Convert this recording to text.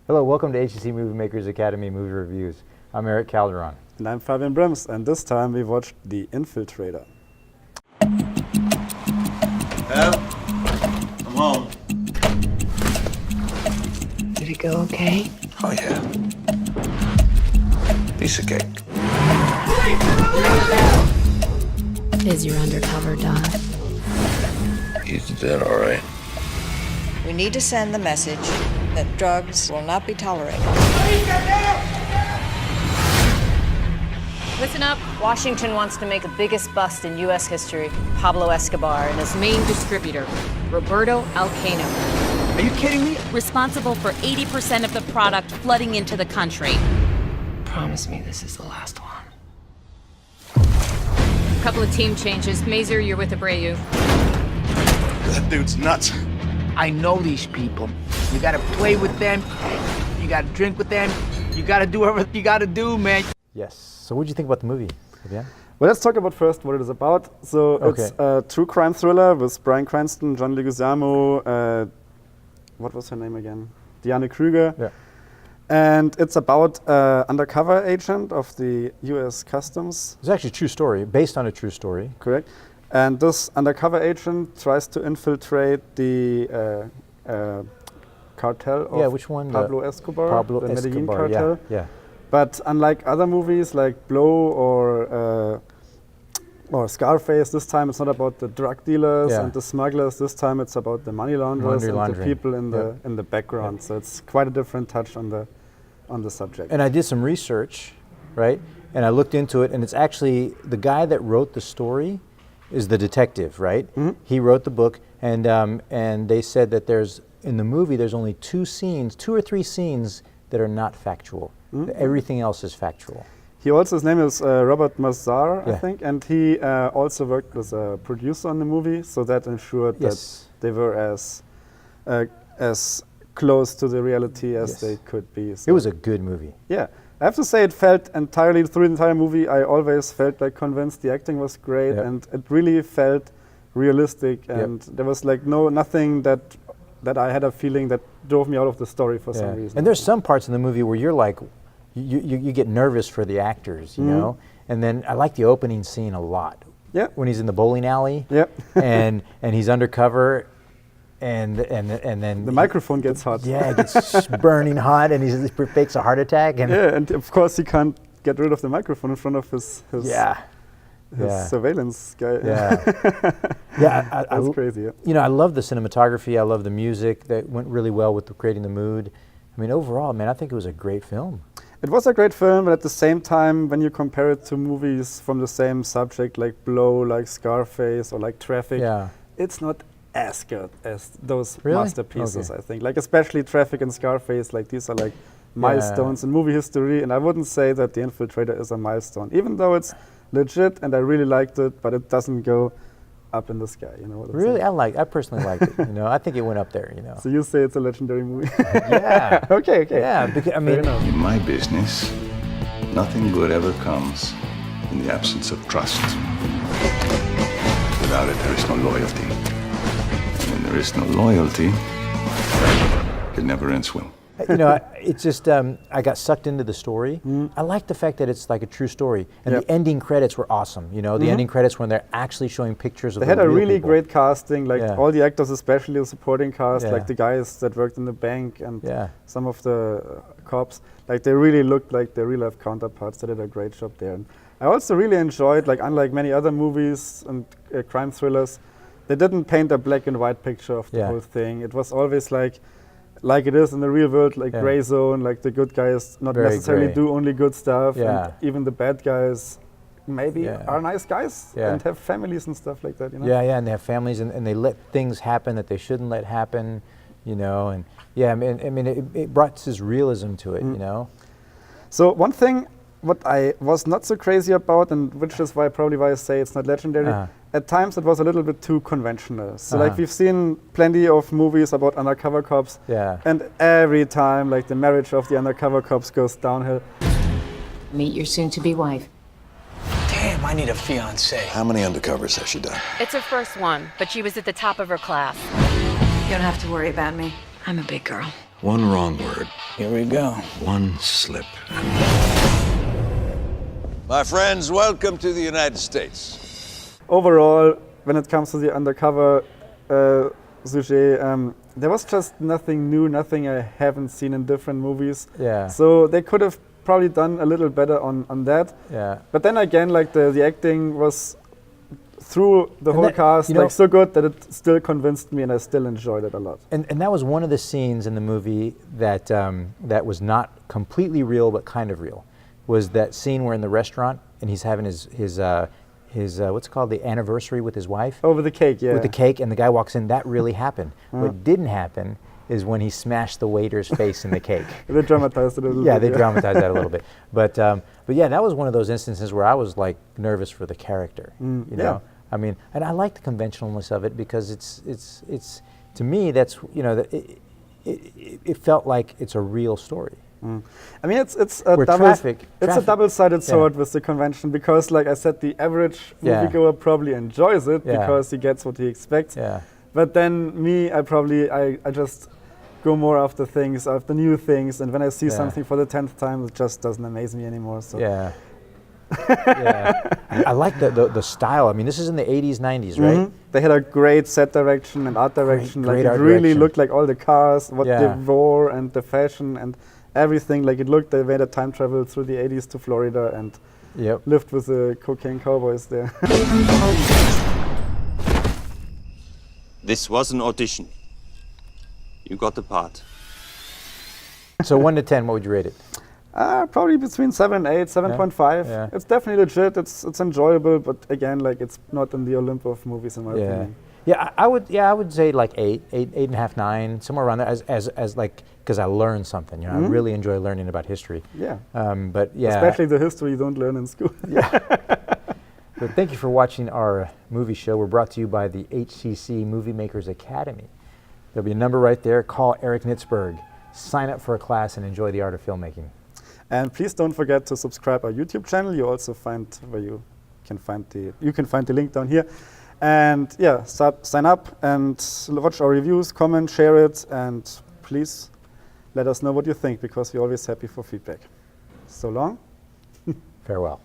Hello, welcome to HCC MovieMakers Academy Movie Reviews. I'm Eric Calderon. And I'm Fabian Brems, and this time we watched The Infiltrator. Well, I'm home. Did it go okay? Oh, yeah. Piece of cake. Is your undercover done? He's dead, all right. We need to send the message that drugs will not be tolerated. Listen up. Washington wants to make the biggest bust in U.S. history, Pablo Escobar, and his main distributor, Roberto Alcano. Are you kidding me? Responsible for 80% of the product flooding into the country. Promise me this is the last one. Couple of team changes. Mazer, you're with Abreu. That dude's nuts. I know these people. You gotta play with them. You gotta drink with them. You gotta do whatever you gotta do, man. Yes. So what did you think about the movie? Yeah. Well, let's talk about first what it is about. So Okay. it's a true crime thriller with Bryan Cranston, John Leguizamo, what was her name again? Diane Kruger. Yeah. And it's about an undercover agent of the US Customs. It's actually a true story, based on a true story. Correct. And this undercover agent tries to infiltrate the cartel of which one? Pablo Escobar, Pablo the Medellin Escobar, cartel. yeah. But unlike other movies like Blow or Scarface, this time it's not about the drug dealers Yeah. and the smugglers. This time it's about the money launderers and laundering. the people in the background. So it's quite a different touch on the subject. And I did some research, right? And I looked into it, and it's actually the guy that wrote the story is the detective, right? Mm-hmm. He wrote the book, and they said that in the movie there's only two or three scenes that are not factual. Mm-hmm. Everything else is factual. His name is Robert Mazar, I Yeah. think, and he also worked as a producer on the movie, so that ensured Yes. that they were as close to the reality as Yes. they could be. It was a good movie. Yeah, I have to say it felt entirely, through the entire movie, I always felt like convinced. The acting was great, Yep. and it really felt realistic, Yep. and there was like nothing that I had a feeling that drove me out of the story for some reason. And there's some parts in the movie where you're like, you get nervous for the actors, you know? And then I like the opening scene a lot. Yeah. When he's in the bowling alley. Yep. and he's undercover, and then The microphone gets hot. Yeah, it gets burning hot, and he fakes a heart attack. And Yeah, and of course he can't get rid of the microphone in front of his surveillance guy. Yeah. Yeah, That's crazy. Yeah. You know, I love the cinematography. I love the music. That went really well with creating the mood. I mean, overall, man, I think it was a great film. It was a great film, but at the same time, when you compare it to movies from the same subject, like Blow, like Scarface, or like Traffic, it's not as good as those masterpieces, I think. Like, especially Traffic and Scarface, like these are like milestones in movie history, and I wouldn't say that The Infiltrator is a milestone, even though it's legit and I really liked it, but it doesn't go up in the sky, you know what I'm Really? saying? I personally liked it, you know. I think it went up there, you know. So you say it's a legendary movie? Yeah. Okay. Yeah, because, I mean, In my business, nothing good ever comes in the absence of trust. Without it, there is no loyalty. And when there is no loyalty, it never ends well. you know, it's just, I got sucked into the story. I like the fact that it's like a true story. And the ending credits were awesome, you know, the ending credits when they're actually showing pictures of They had a real really people. great casting, like all the actors, especially the supporting cast, Yeah. like the guys that worked in the bank and Yeah. some of the cops, like they really looked like their real life counterparts. They did a great job there. And I also really enjoyed, like unlike many other movies and crime thrillers, they didn't paint a black and white picture of the whole thing. It was always like it is in the real world, like gray zone, like the good guys not Very necessarily gray. do only good stuff, Yeah. and even the bad guys maybe are nice guys and have families and stuff like that, you know? Yeah, and they have families, and they let things happen that they shouldn't let happen, you know, and I mean it brought this realism to it, you know. So one thing what I was not so crazy about, and which is probably why I say it's not legendary, at times it was a little bit too conventional. So like we've seen plenty of movies about undercover cops, and every time like the marriage of the undercover cops goes downhill. Meet your soon-to-be wife. Damn, I need a fiance. How many undercovers has she done? It's her first one, but she was at the top of her class. You don't have to worry about me. I'm a big girl. One wrong word, Here we go. one slip. My friends, welcome to the United States. Overall, when it comes to the undercover sujet, there was just nothing new, nothing I haven't seen in different movies. Yeah. So they could have probably done a little better on that. Yeah. But then again, like the acting was through the And whole that, cast you know, like so good that it still convinced me, and I still enjoyed it a lot. And that was one of the scenes in the movie that that was not completely real, but kind of real. Was that scene where in the restaurant and he's having his what's it called, the anniversary with his wife? Over the cake, yeah. With the cake, and the guy walks in. That really happened. What didn't happen is when he smashed the waiter's face in the cake. They dramatized it a little bit. Yeah, they dramatized that a little bit. But yeah, that was one of those instances where I was like nervous for the character. You know, I mean, and I like the conventionalness of it because it's to me that's, you know, it felt like it's a real story. I mean, it's a double-sided sword with the convention, because, like I said, the average moviegoer probably enjoys it because he gets what he expects. Yeah. But then I just go more after new things, and when I see something for the 10th time, it just doesn't amaze me anymore. So. Yeah. Yeah. I like the style. I mean, this is in the 80s, 90s, right? They had a great set direction and art direction. Great like art it really direction. looked like all the cars, what they wore, and the fashion and everything. Like it looked, they made a time travel through the 80s to Florida and lived with the cocaine cowboys there. This was an audition. You got the part. So 1 to 10, what would you rate it? Probably between 7 and 8, 7.5. Yeah. It's definitely legit. It's enjoyable, but again, like it's not in the Olymp of movies in my opinion. Yeah, I would say like 8.5, 9, somewhere around there, as like, because I learned something. You know, I really enjoy learning about history. Yeah. But yeah. Especially the history you don't learn in school. So thank you for watching our movie show. We're brought to you by the HCC MovieMakers Academy. There'll be a number right there. Call Eric Nitzberg. Sign up for a class and enjoy the art of filmmaking. And please don't forget to subscribe our YouTube channel. You also find where you can find the link down here. And yeah, sign up and watch our reviews, comment, share it, and please let us know what you think, because we're always happy for feedback. So long. Farewell.